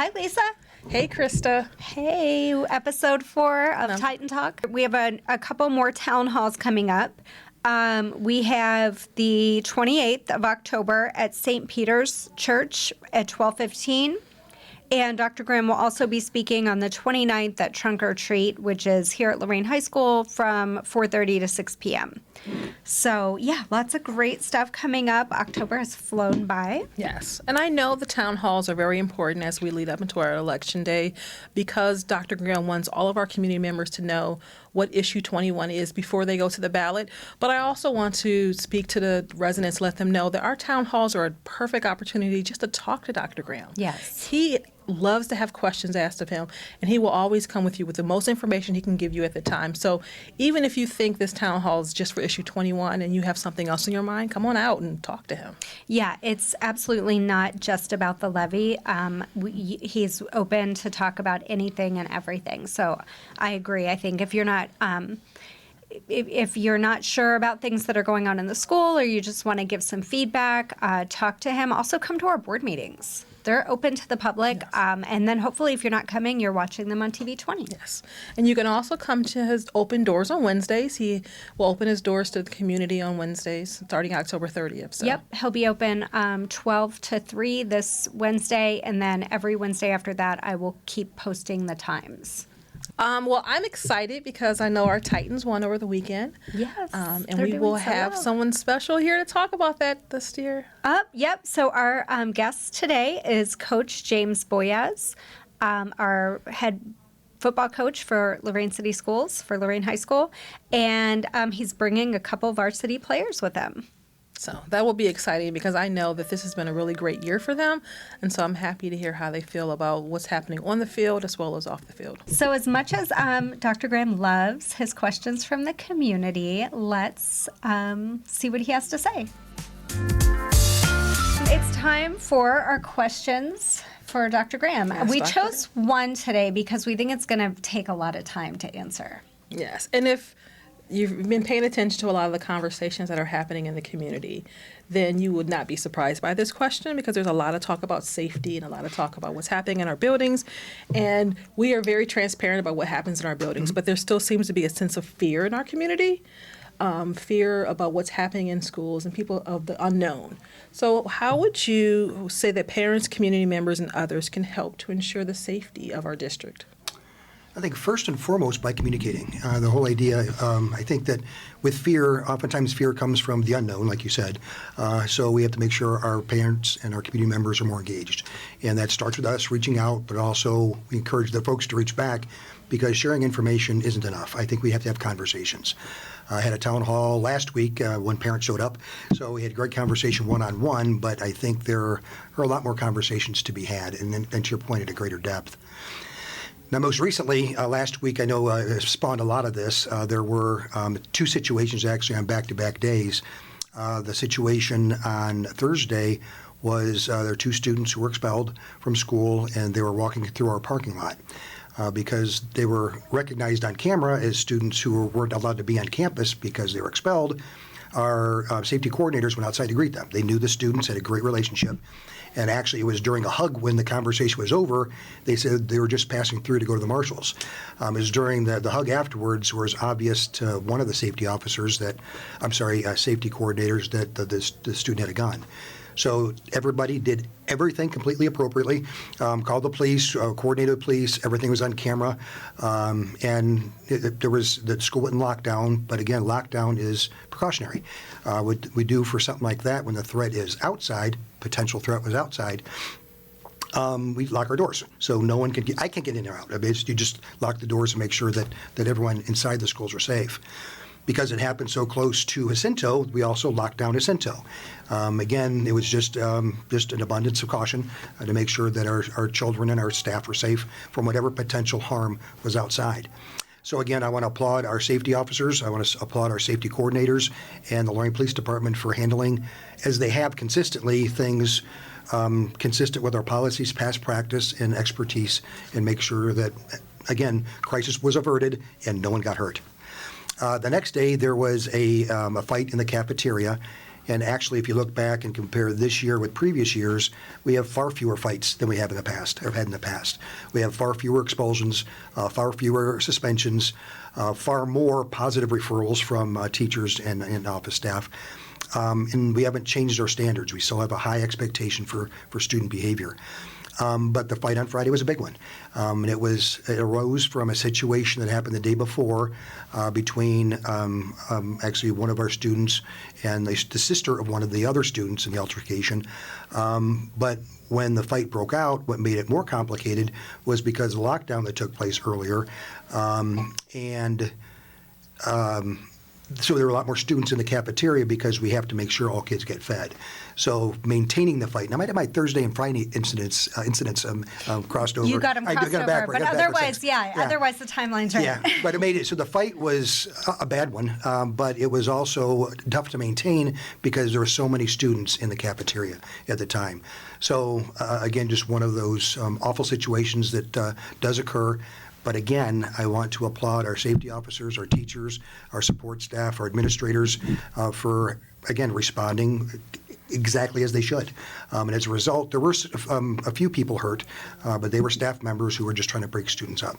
Hi, Lisa. Hey, Krista. Hey, episode 4 of Titan Talk. We have a couple more town halls coming up. We have the 28th of October at St. Peter's Church at 12:15. And Dr. Graham will also be speaking on the 29th at Trunk or Treat, which is here at Lorain High School from 4:30 to 6 p.m. So, yeah, lots of great stuff coming up. October has flown by. Yes, and I know the town halls are very important as we lead up into our election day because Dr. Graham wants all of our community members to know what issue 21 is before they go to the ballot. But I also want to speak to the residents, let them know that our town halls are a perfect opportunity just to talk to Dr. Graham. Yes. He loves to have questions asked of him, and he will always come with you with the most information he can give you at the time. So even if you think this town hall is just for issue 21 and you have something else in your mind, come on out and talk to him. Yeah, it's absolutely not just about the levy. He's open to talk about anything and everything. So I agree. I think if you're not if you're not sure about things that are going on in the school or you just want to give some feedback, talk to him. Also come to our board meetings. They're open to the public, Yes. And then hopefully if you're not coming, you're watching them on TV 20. Yes. And you can also come to his open doors on Wednesdays. He will open his doors to the community on Wednesdays starting October 30th. So. Yep, he'll be open 12 to 3 this Wednesday, and then every Wednesday after that I will keep posting the times. Well, I'm excited because I know our Titans won over the weekend. Yes, and they're we doing will so have well. someone special here to talk about that this year. Yep, so our guest today is Coach James Boyeas, our head football coach for Lorain City Schools, for Lorain High School, and he's bringing a couple varsity players with him. So that will be exciting because I know that this has been a really great year for them. And so I'm happy to hear how they feel about what's happening on the field as well as off the field. So as much as Dr. Graham loves his questions from the community, let's see what he has to say. It's time for our questions for Dr. Graham. Yes, we Dr. chose one today because we think it's going to take a lot of time to answer. Yes. And if you've been paying attention to a lot of the conversations that are happening in the community, then you would not be surprised by this question because there's a lot of talk about safety and a lot of talk about what's happening in our buildings. And we are very transparent about what happens in our buildings, but there still seems to be a sense of fear in our community, fear about what's happening in schools and people of the unknown. So how would you say that parents, community members, and others can help to ensure the safety of our district? I think first and foremost by communicating. The whole idea, I think that with fear, oftentimes fear comes from the unknown, like you said. So we have to make sure our parents and our community members are more engaged. And that starts with us reaching out, but also we encourage the folks to reach back because sharing information isn't enough. I think we have to have conversations. I had a town hall last week when parents showed up. So we had a great conversation one-on-one, but I think there are a lot more conversations to be had, and then to your point, at a greater depth. Now, most recently, last week, I know spawned a lot of this. There were 2 situations actually on back-to-back days. The situation on Thursday was there were 2 students who were expelled from school, and they were walking through our parking lot because they were recognized on camera as students who weren't allowed to be on campus because they were expelled. Our safety coordinators went outside to greet them. They knew the students, had a great relationship. And actually, it was during a hug when the conversation was over. They said they were just passing through to go to the marshals. It was during the hug afterwards where it was obvious to one of the safety officers safety coordinators that the student had a gun. So everybody did everything completely appropriately, called the police, coordinated the police, everything was on camera, and the school went in lockdown, but again, lockdown is precautionary. What we do for something like that when the threat is outside, potential threat was outside, we lock our doors. So no one I can't get in or out. You just lock the doors and make sure that everyone inside the schools are safe. Because it happened so close to Jacinto, we also locked down Jacinto. Again, it was just an abundance of caution to make sure that our children and our staff were safe from whatever potential harm was outside. So again, I want to applaud our safety officers. I want to applaud our safety coordinators and the Lorain Police Department for handling, as they have consistently, things consistent with our policies, past practice, and expertise, and make sure that, again, crisis was averted and no one got hurt. The next day, there was a fight in the cafeteria, And actually, if you look back and compare this year with previous years, we have far fewer fights than we have in the past, or had in the past. We have far fewer expulsions, far fewer suspensions, far more positive referrals from teachers and office staff. And we haven't changed our standards. We still have a high expectation for student behavior. But the fight on Friday was a big one. And it arose from a situation that happened the day before between actually one of our students and the sister of one of the other students in the altercation. But when the fight broke out, what made it more complicated was because of the lockdown that took place earlier. So there were a lot more students in the cafeteria because we have to make sure all kids get fed. So maintaining the fight. Now, my Thursday and Friday incidents crossed over. You got them crossed over, but otherwise, otherwise the timeline's right. Yeah, but it made it, so the fight was a bad one, but it was also tough to maintain because there were so many students in the cafeteria at the time. So again, just one of those awful situations that does occur. But again, I want to applaud our safety officers, our teachers, our support staff, our administrators for, again, responding exactly as they should. And as a result, there were a few people hurt, but they were staff members who were just trying to break students up.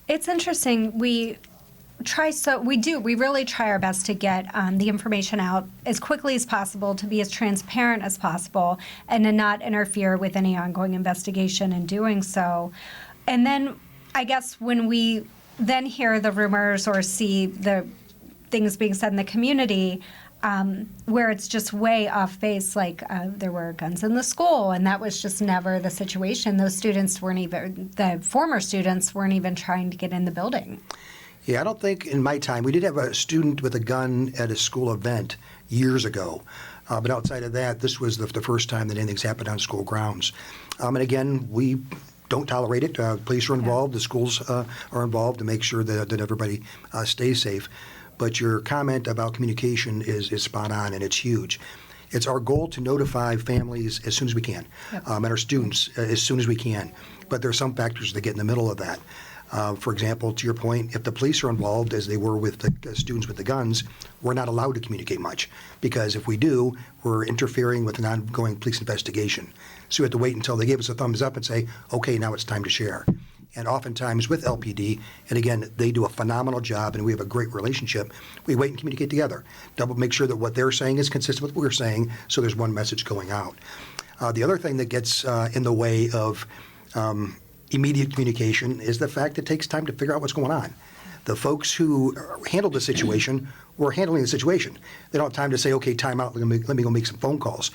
It's interesting. We really try our best to get the information out as quickly as possible, to be as transparent as possible, and to not interfere with any ongoing investigation in doing so. And then I guess when we then hear the rumors or see the things being said in the community where it's just way off base, like there were guns in the school, and that was just never the situation. Those students the former students weren't even trying to get in the building. Yeah, I don't think in my time, we did have a student with a gun at a school event years ago. But outside of that, this was the first time that anything's happened on school grounds. And again, we don't tolerate it. Police are involved. The schools are involved to make sure that everybody stays safe. But your comment about communication is spot on, and it's huge. It's our goal to notify families as soon as we can, and our students as soon as we can. But there are some factors that get in the middle of that. For example, to your point, if the police are involved, as they were with the students with the guns, we're not allowed to communicate much, because if we do, we're interfering with an ongoing police investigation. So we have to wait until they give us a thumbs up and say, okay, now it's time to share. And oftentimes with LPD, and again, they do a phenomenal job and we have a great relationship, we wait and communicate together. Make sure that what they're saying is consistent with what we're saying, so there's one message going out. The other thing that gets in the way of immediate communication is the fact that it takes time to figure out what's going on. The folks who handled the situation were handling the situation. They don't have time to say, okay, time out, let me go make some phone calls.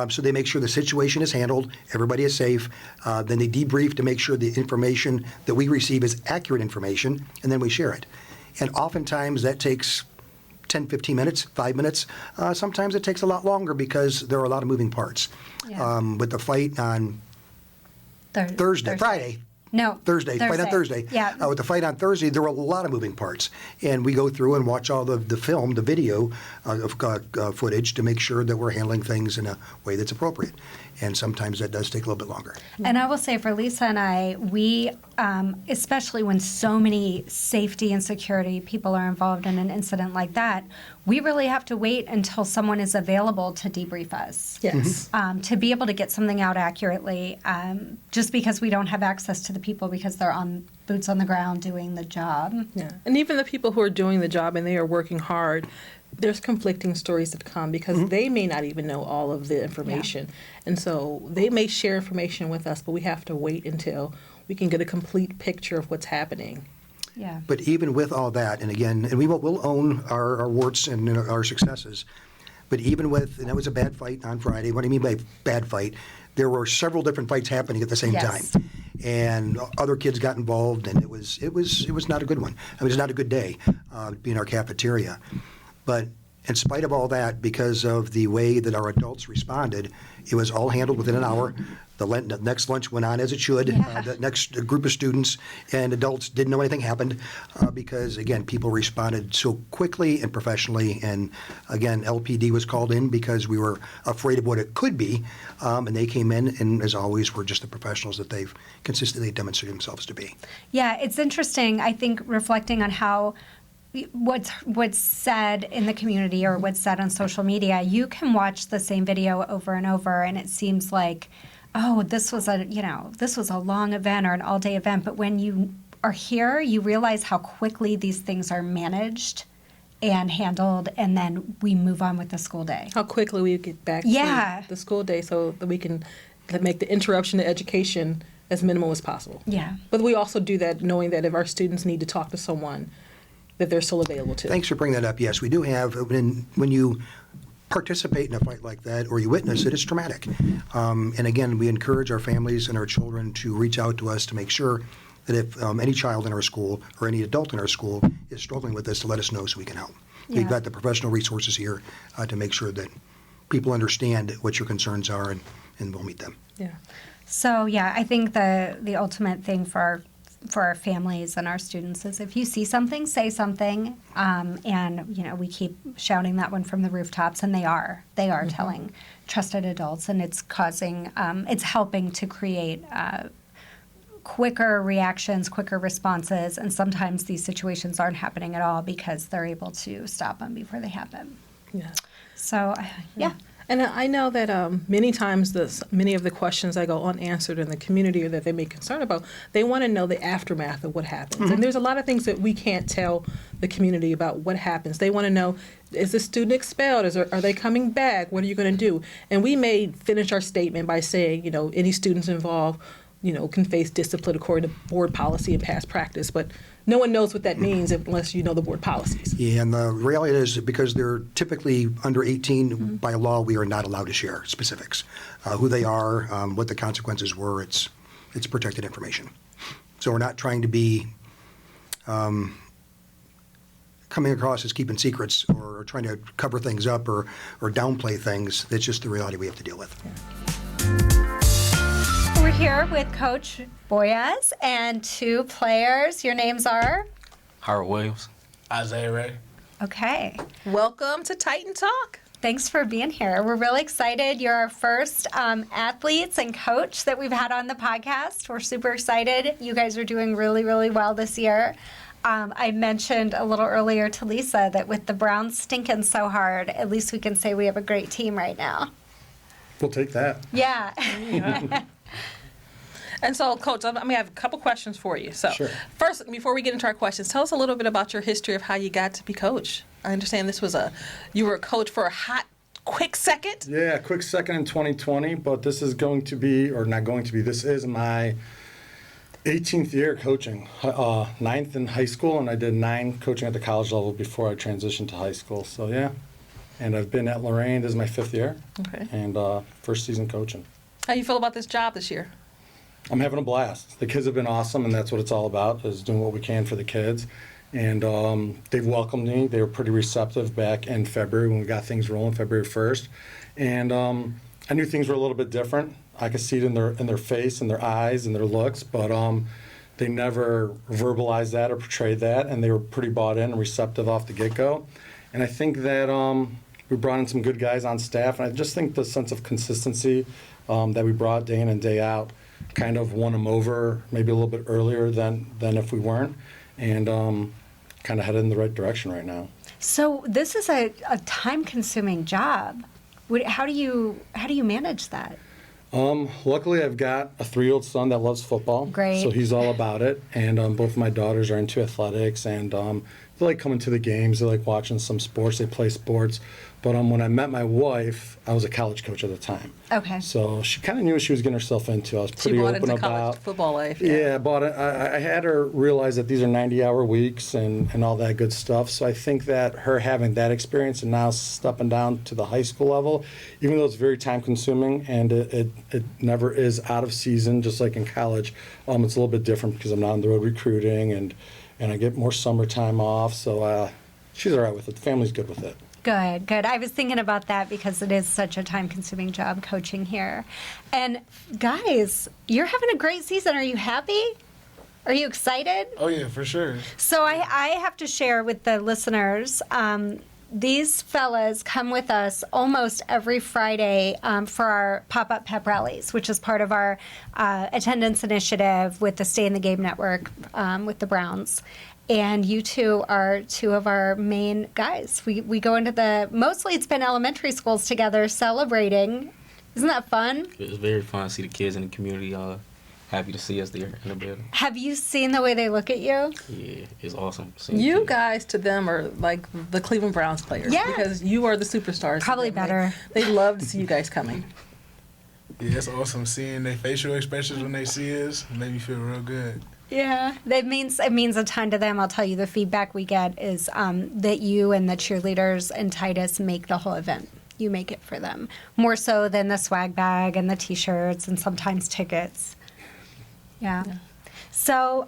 So they make sure the situation is handled, everybody is safe, then they debrief to make sure the information that we receive is accurate information, and then we share it. And oftentimes that takes 10, 15 minutes, 5 minutes. Sometimes it takes a lot longer because there are a lot of moving parts. Yeah. With the fight on Friday. No. Thursday. Fight on Thursday. Yeah. With the fight on Thursday, there were a lot of moving parts. And we go through and watch all the film, the video of footage to make sure that we're handling things in a way that's appropriate. And sometimes that does take a little bit longer. And I will say for Lisa and I, we, especially when so many safety and security people are involved in an incident like that, we really have to wait until someone is available to debrief us. Yes. To be able to get something out accurately, just because we don't have access to the people because they're on boots on the ground doing the job. Yeah. And even the people who are doing the job and they are working hard, there's conflicting stories that come because they may not even know all of the information. Yeah. And so they may share information with us, but we have to wait until we can get a complete picture of what's happening. Yeah. But even with all that, and again, and we'll own our warts and our successes, but even with, and that was a bad fight on Friday. What do I mean by bad fight? There were several different fights happening at the same time. And other kids got involved, and it was not a good one. I mean, it was not a good day being our cafeteria. But in spite of all that, because of the way that our adults responded, it was all handled within an hour. The next lunch went on as it should. Yeah. The next group of students and adults didn't know anything happened because, again, people responded so quickly and professionally. And, again, LPD was called in because we were afraid of what it could be. And they came in and, as always, were just the professionals that they've consistently demonstrated themselves to be. Yeah, it's interesting, I think, reflecting on how what's said in the community or what's said on social media, you can watch the same video over and over, and it seems like, oh, this was a long event or an all-day event. But when you are here, you realize how quickly these things are managed and handled, and then we move on with the school day. How quickly we get back Yeah. to the school day so that we can make the interruption to education as minimal as possible. Yeah. But we also do that knowing that if our students need to talk to someone, that they're still available to. Thanks for bringing that up. Yes, we do have, when you participate in a fight like that or you witness it, it's traumatic. And again, we encourage our families and our children to reach out to us to make sure that if any child in our school or any adult in our school is struggling with this, to let us know so we can help. Yeah. We've got the professional resources here to make sure that people understand what your concerns are and we'll meet them. Yeah. So, yeah, I think the ultimate thing for our families and our students is if you see something, say something. And, we keep shouting that one from the rooftops, and they are telling trusted adults, and it's causing, it's helping to create quicker reactions, quicker responses, and sometimes these situations aren't happening at all because they're able to stop them before they happen. Yeah. So, yeah. And I know that many times many of the questions that go unanswered in the community or that they may be concerned about, they want to know the aftermath of what happens. And there's a lot of things that we can't tell the community about what happens. They want to know, is the student expelled? Are they coming back? What are you going to do? And we may finish our statement by saying, any students involved can face discipline according to board policy and past practice, but no one knows what that means unless you know the board policies. Yeah, and the reality is because they're typically under 18, by law, we are not allowed to share specifics. Who they are, what the consequences were, it's protected information. So we're not trying to be coming across as keeping secrets or trying to cover things up or downplay things. That's just the reality we have to deal with. Yeah. We're here with Coach Boyeas and two players. Your names are? Jairo Williams. Isaiah Ray. Okay. Welcome to Titan Talk. Thanks for being here. We're really excited. You're our first athletes and coach that we've had on the podcast. We're super excited. You guys are doing really, really well this year. I mentioned a little earlier to Lisa that with the Browns stinking so hard, at least we can say we have a great team right now. We'll take that. Yeah. And so, Coach, I have a couple questions for you. So, Sure. First, before we get into our questions, tell us a little bit about your history of how you got to be coach. I understand you were a coach for a quick second. Yeah, quick second in 2020, but this is going to be, or not going to be, this is my 18th year coaching, 9th in high school, and I did 9 coaching at the college level before I transitioned to high school. So, yeah. And I've been at Lorain. This is my 5th year. Okay. And first season coaching. How do you feel about this job this year? I'm having a blast. The kids have been awesome, and that's what it's all about, is doing what we can for the kids. And they've welcomed me. They were pretty receptive back in February when we got things rolling, February 1st. And I knew things were a little bit different. I could see it in their face, in their eyes, and their looks, but they never verbalized that or portrayed that, and they were pretty bought in and receptive off the get-go. And I think that we brought in some good guys on staff, and I just think the sense of consistency that we brought day in and day out kind of won them over maybe a little bit earlier than if we weren't, and kind of headed in the right direction right now. So this is a time-consuming job. How do you manage that? Luckily, I've got a 3-year-old son that loves football. Great. So he's all about it, and both of my daughters are into athletics, and they like coming to the games. They like watching some sports. They play sports. But when I met my wife, I was a college coach at the time. Okay. So she kind of knew what she was getting herself into. I was She pretty brought open into college about football life. Yeah, but I had her realize that these are 90-hour weeks and all that good stuff. So I think that her having that experience and now stepping down to the high school level, even though it's very time-consuming and it never is out of season, just like in college, it's a little bit different because I'm not on the road recruiting and I get more summertime off. So she's all right with it. The family's good with it. Good. I was thinking about that because it is such a time-consuming job coaching here. And guys, you're having a great season. Are you happy? Are you excited? Oh, yeah, for sure. So I have to share with the listeners, these fellas come with us almost every Friday for our pop-up pep rallies, which is part of our attendance initiative with the Stay in the Game Network with the Browns. And you two are two of our main guys. We go into mostly it's been elementary schools together celebrating. Isn't that fun? It's very fun to see the kids in the community happy to see us there in the building. Have you seen the way they look at you? Yeah, it's awesome. seeing You kids. guys to them are like the Cleveland Browns players. Yeah. Because you are the superstars. to Probably them. better. They love to see you guys coming. Yeah, it's awesome seeing their facial expressions when they see us. It made me feel real good. Yeah, it means a ton to them. I'll tell you, the feedback we get is that you and the cheerleaders and Titus make the whole event. You make it for them more so than the swag bag and the T-shirts and sometimes tickets. Yeah. So,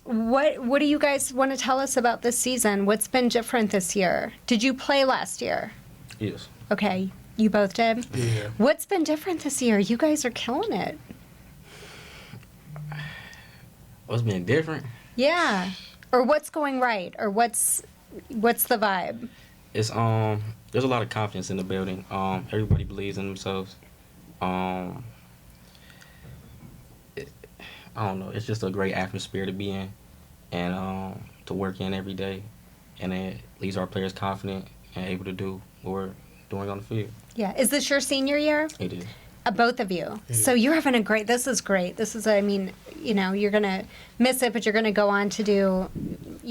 what do you guys want to tell us about this season? What's been different this year? Did you play last year? Yes. Okay, you both did. Yeah. What's been different this year? You guys are killing it. What's been different? Yeah. Or what's going right? Or what's the vibe? It's there's a lot of confidence in the building. Everybody believes in themselves. I don't know. It's just a great atmosphere to be in and to work in every day, and it leaves our players confident and able to do what we're doing on the field. Yeah. Is this your senior year? It is. Both of you. So you're having this is great. This is, you're going to miss it, but you're going to go on to do,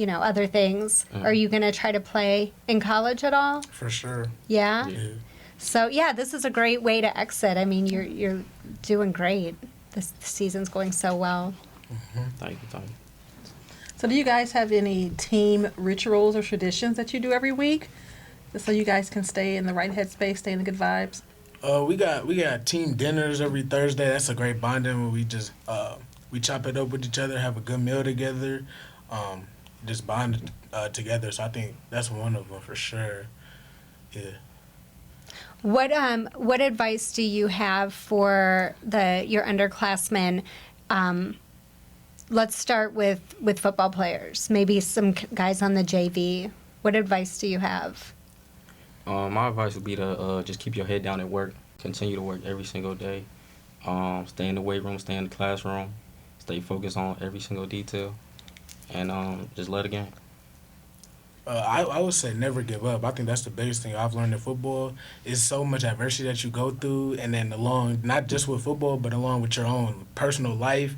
other things. Are you going to try to play in college at all? For sure. Yeah? Yeah. So, yeah, this is a great way to exit. I mean, you're doing great. This season's going so well. Thank you. So do you guys have any team rituals or traditions that you do every week? Just so you guys can stay in the right headspace, stay in the good vibes? We got team dinners every Thursday. That's a great bonding where we just we chop it up with each other, have a good meal together, just bond together. So I think that's one of them for sure. Yeah. What advice do you have for your underclassmen? Let's start with football players. Maybe some guys on the JV. What advice do you have? My advice would be to just keep your head down at work. Continue to work every single day. Stay in the weight room, stay in the classroom. Stay focused on every single detail. And just let it game. I would say never give up. I think that's the biggest thing I've learned in football is so much adversity that you go through, and then along, not just with football, but along with your own personal life,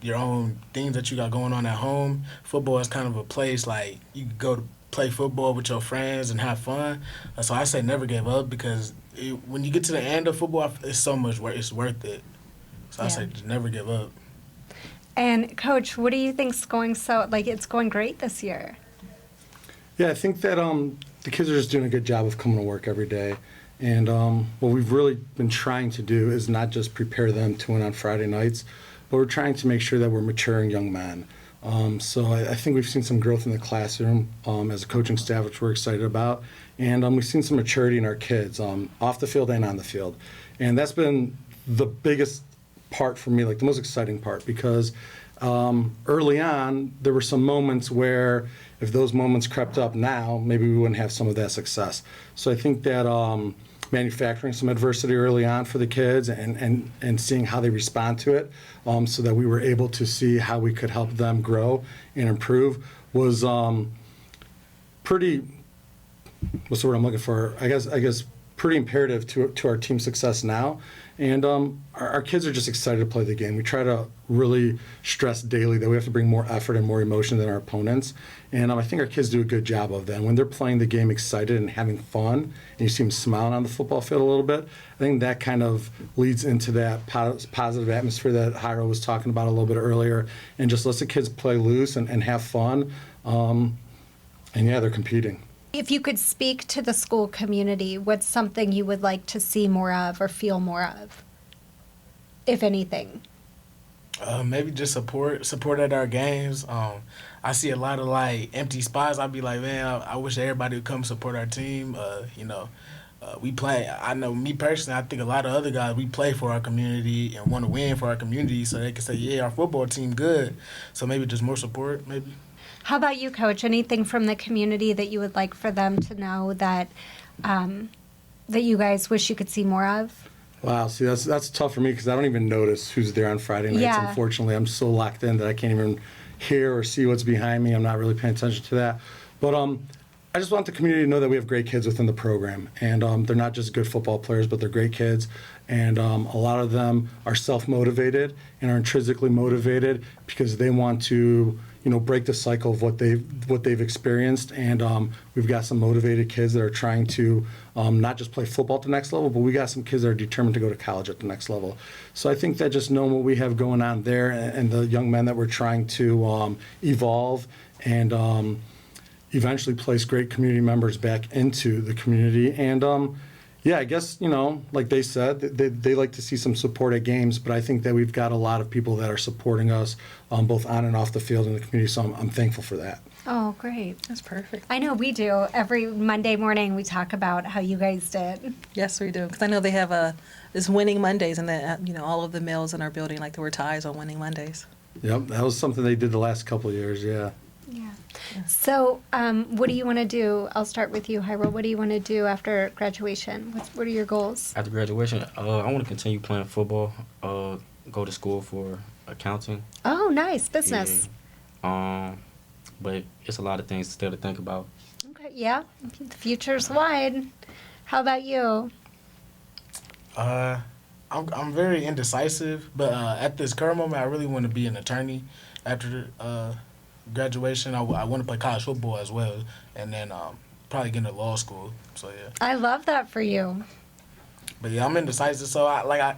your own things that you got going on at home. Football is kind of a place like you can go to play football with your friends and have fun. So I say never give up because when you get to the end of football, it's so much worth. It's worth it. So I say just never give up. And Coach, what do you think's going it's going great this year? Yeah, I think that the kids are just doing a good job of coming to work every day. And what we've really been trying to do is not just prepare them to win on Friday nights, but we're trying to make sure that we're maturing young men. So I think we've seen some growth in the classroom as a coaching staff, which we're excited about. And we've seen some maturity in our kids off the field and on the field. And that's been the biggest part for me, like the most exciting part, because early on, there were some moments where if those moments crept up now, maybe we wouldn't have some of that success. So I think that manufacturing some adversity early on for the kids and seeing how they respond to it so that we were able to see how we could help them grow and improve was pretty, what's the word I'm looking for? I guess pretty imperative to our team success now. And our kids are just excited to play the game. We try to really stress daily that we have to bring more effort and more emotion than our opponents. And I think our kids do a good job of that. And when they're playing the game excited and having fun, and you see them smiling on the football field a little bit, I think that kind of leads into that positive atmosphere that Jairo was talking about a little bit earlier, and just lets the kids play loose and have fun. And yeah, they're competing. If you could speak to the school community, what's something you would like to see more of or feel more of, if anything? Maybe just support at our games. I see a lot of like empty spots. I'd be like, man, I wish everybody would come support our team. We play. I know me personally. I think a lot of other guys we play for our community and want to win for our community, so they can say, yeah, our football team good. So maybe just more support, maybe. How about you, Coach? Anything from the community that you would like for them to know that that you guys wish you could see more of? Wow, see, that's tough for me because I don't even notice who's there on Friday nights. Yeah. Unfortunately, I'm so locked in that I can't even hear or see what's behind me. I'm not really paying attention to that. But I just want the community to know that we have great kids within the program. And they're not just good football players, but they're great kids. And a lot of them are self-motivated and are intrinsically motivated because they want to, break the cycle of what they've experienced. And we've got some motivated kids that are trying to not just play football at the next level, but we got some kids that are determined to go to college at the next level. So I think that just knowing what we have going on there and the young men that we're trying to evolve and eventually place great community members back into the community. And yeah, I guess, like they said, they like to see some support at games, but I think that we've got a lot of people that are supporting us both on and off the field in the community, so I'm thankful for that. Oh, great. That's perfect. I know we do. Every Monday morning we talk about how you guys did. Yes, we do. Because I know they have this Winning Mondays, and that all of the males in our building like to wear ties on Winning Mondays. Yep, that was something they did the last couple of years, yeah. Yeah. So what do you want to do? I'll start with you, Jairo. What do you want to do after graduation? What are your goals? After graduation, I want to continue playing football, go to school for accounting. Oh, nice. Business. Yeah. But it's a lot of things still to think about. Okay, yeah. The future's wide. How about you? I'm very indecisive, but at this current moment, I really want to be an attorney after graduation. I want to play college football as well, and then probably get into law school. So yeah. I love that for you. But yeah, I'm indecisive. So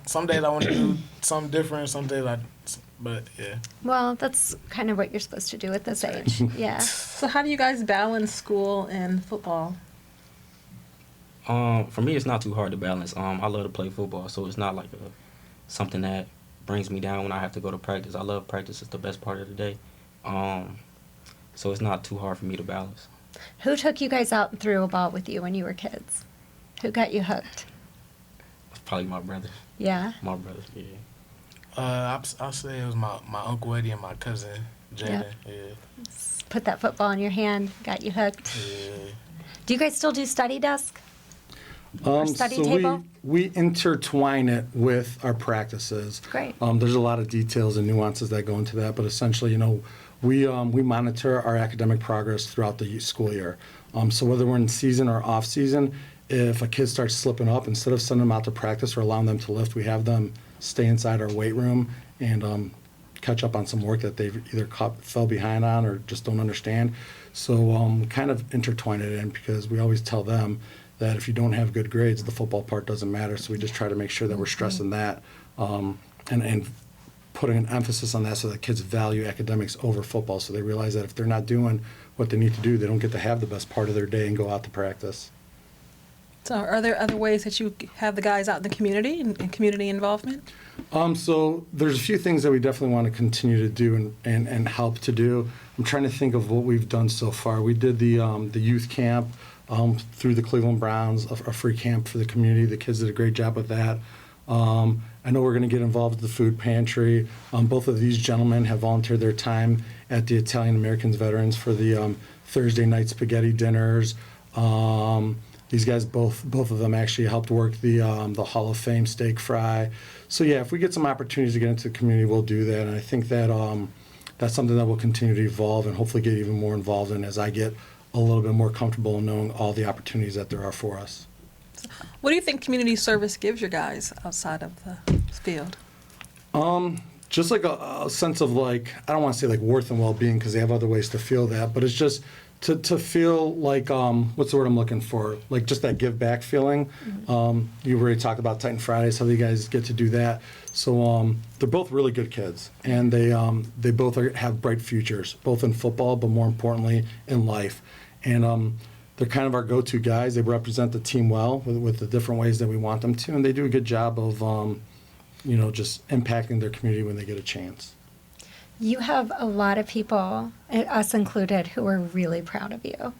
some days I want to do something different. Some days but yeah. Well, that's kind of what you're supposed to do at this age. Yeah. So how do you guys balance school and football? For me, it's not too hard to balance. I love to play football, so it's not like something that brings me down when I have to go to practice. I love practice. It's the best part of the day. So it's not too hard for me to balance. Who took you guys out and threw a ball with you when you were kids? Who got you hooked? It's probably my brother. Yeah. My brother, yeah. I'll say it was my Uncle Eddie and my cousin Jaden. Yep. Yeah. Put that football in your hand, got you hooked. Yeah. Do you guys still do study desk? Or study table? We intertwine it with our practices. Great. There's a lot of details and nuances that go into that, but essentially, we monitor our academic progress throughout the school year. So whether we're in season or off season, if a kid starts slipping up, instead of sending them out to practice or allowing them to lift, we have them stay inside our weight room and catch up on some work that they've either fell behind on or just don't understand. So kind of intertwine it in, because we always tell them that if you don't have good grades, the football part doesn't matter. So we just try to make sure that we're stressing that and putting an emphasis on that so that kids value academics over football, so they realize that if they're not doing what they need to do, they don't get to have the best part of their day and go out to practice. So are there other ways that you have the guys out in the community and community involvement? So there's a few things that we definitely want to continue to do and help to do. I'm trying to think of what we've done so far. We did the youth camp through the Cleveland Browns, a free camp for the community. The kids did a great job with that. I know we're going to get involved with the food pantry. Both of these gentlemen have volunteered their time at the Italian Americans Veterans for the Thursday night spaghetti dinners. These guys, both of them actually helped work the Hall of Fame steak fry. So yeah, if we get some opportunities to get into the community, we'll do that. And I think that that's something that will continue to evolve and hopefully get even more involved in as I get a little bit more comfortable in knowing all the opportunities that there are for us. What do you think community service gives your guys outside of the field? Just like a sense of I don't want to say worth and well-being, because they have other ways to feel that, but it's just to feel like, what's the word I'm looking for? Just that give back feeling. Mm-hmm. You already talked about Titan Fridays, how you guys get to do that. So they're both really good kids, and they both have bright futures, both in football, but more importantly in life. And they're kind of our go-to guys. They represent the team well with the different ways that we want them to, and they do a good job of, just impacting their community when they get a chance. You have a lot of people, us included, who are really proud of you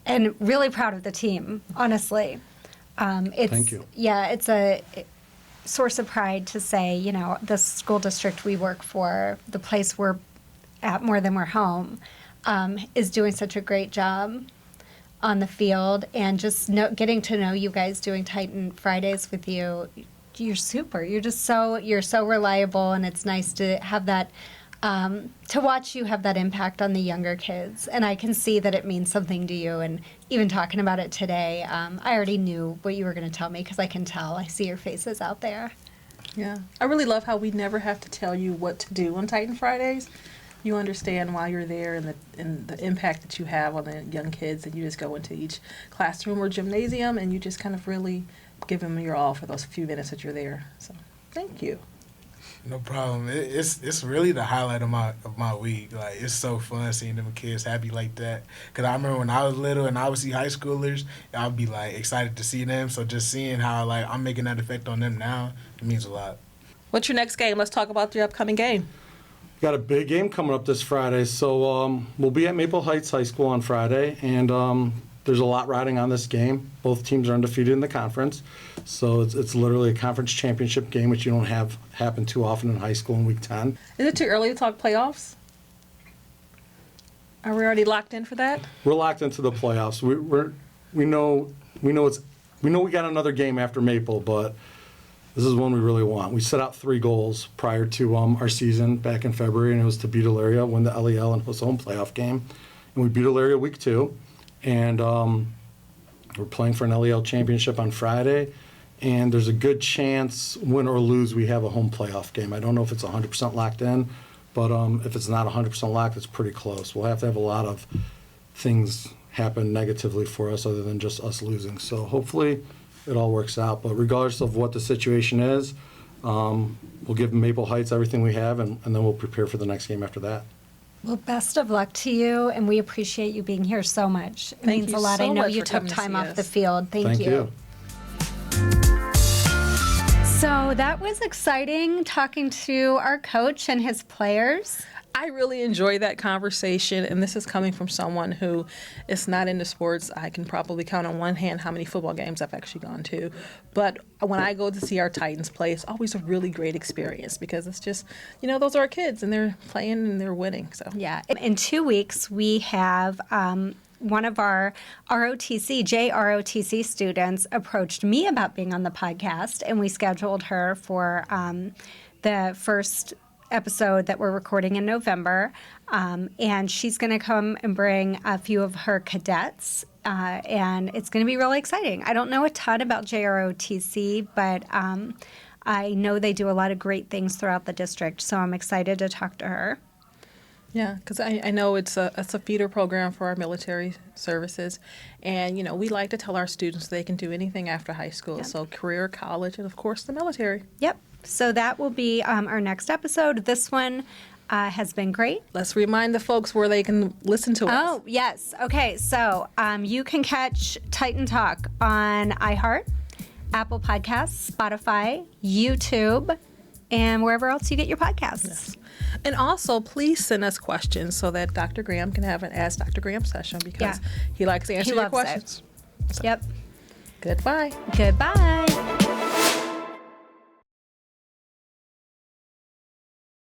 and really proud of the team, honestly. Thank you. Yeah, it's a source of pride to say, the school district we work for, the place we're at more than we're home, is doing such a great job on the field. And just getting to know you guys doing Titan Fridays with you, you're super. You're so reliable, and it's nice to have that to watch you have that impact on the younger kids. And I can see that it means something to you. And even talking about it today, I already knew what you were going to tell me because I can tell. I see your faces out there. Yeah. I really love how we never have to tell you what to do on Titan Fridays. You understand why you're there and the impact that you have on the young kids, and you just go into each classroom or gymnasium and you just kind of really give them your all for those few minutes that you're there. So thank you. No problem. It's really the highlight of my week. Like, it's so fun seeing them kids happy like that. Because I remember when I was little and I would see high schoolers, I'd be like excited to see them. So just seeing how like I'm making that effect on them now, it means a lot. What's your next game? Let's talk about your upcoming game. Got a big game coming up this Friday, so we'll be at Maple Heights High School on Friday, and there's a lot riding on this game. Both teams are undefeated in the conference, so it's literally a conference championship game, which you don't have happen too often in high school in Week 10. Is it too early to talk playoffs? Are we already locked in for that? We're locked into the playoffs. We know we got another game after Maple, but this is one we really want. We set out 3 goals prior to our season back in February, and it was to beat Elyria, win the LEL, and host a home playoff game. And we beat Elyria Week 2, and we're playing for an LEL championship on Friday. And there's a good chance, win or lose, we have a home playoff game. I don't know if it's 100% locked in, but if it's not 100% locked, it's pretty close. We'll have to have a lot of things happen negatively for us other than just us losing. So hopefully it all works out. But regardless of what the situation is, we'll give Maple Heights everything we have, and then we'll prepare for the next game after that. Well, best of luck to you, and we appreciate you being here so much. It Thank means you a lot. so I know much you for took coming to time see off us. the field. Thank you. So that was exciting, talking to our coach and his players. I really enjoyed that conversation, and this is coming from someone who is not into sports. I can probably count on one hand how many football games I've actually gone to. But when I go to see our Titans play, it's always a really great experience because it's just, those are our kids, and they're playing and they're winning. So Yeah. In 2 weeks, we have one of our JROTC students approached me about being on the podcast, and we scheduled her for the first episode that we're recording in November, and she's going to come and bring a few of her cadets, and it's going to be really exciting. I don't know a ton about JROTC, but I know they do a lot of great things throughout the district, so I'm excited to talk to her. yeah, because I know it's a feeder program for our military services, and we like to tell our students they can do anything after high school, so career, college, and of course the military. Yep. So that will be our next episode. This one has been great. Let's remind the folks where they can listen to us. Oh, yes. Okay. So you can catch Titan Talk on iHeart, Apple Podcasts, Spotify, YouTube, and wherever else you get your podcasts. Yes. And also, please send us questions so that Dr. Graham can have an Ask Dr. Graham session because he likes to answer your loves it. questions. Yep. Goodbye. Goodbye.